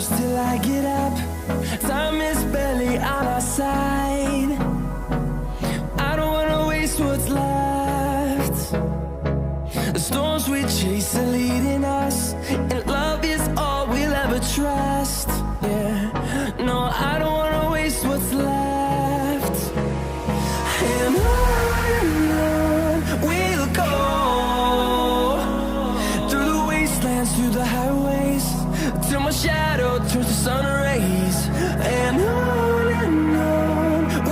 shadows till I get up. Time is barely on our side. I don't wanna waste what's left. The storms we chase are leading us, and love is all we'll ever trust. Yeah, no, I don't wanna waste what's left. And on we'll go, through the wastelands, through the highways, till my shadow turns to sun rays. And on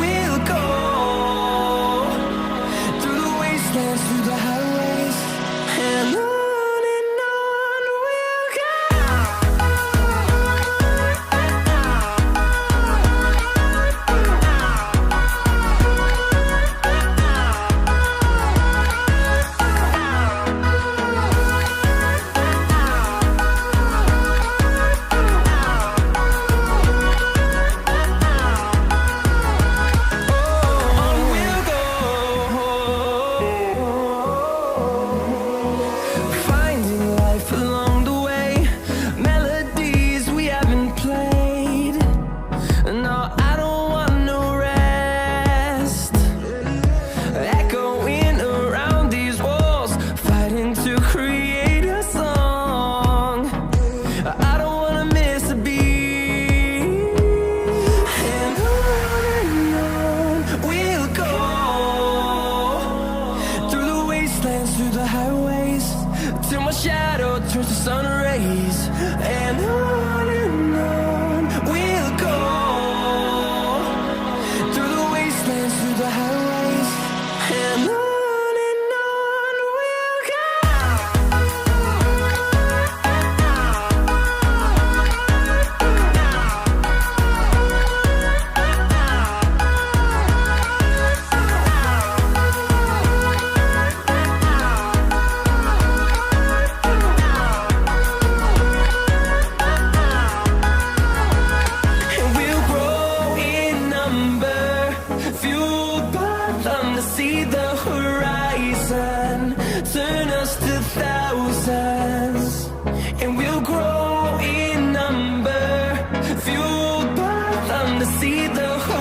we'll go, through the wastelands, through the highways, and on we'll go. Finding life along the way, melodies we haven't played. No, I don't want no rest. Echoing around these walls, fighting to create a song. I don't wanna miss a beat. And on we'll go, through the wastelands, through the highways, till my shadow turns to sun rays. And on we'll go, through the wastelands, through the highways, and on we'll go. And we'll grow in number, fueled by them to see the horizon, turn us to thousands. And we'll grow in number, fueled by them to see the horizon.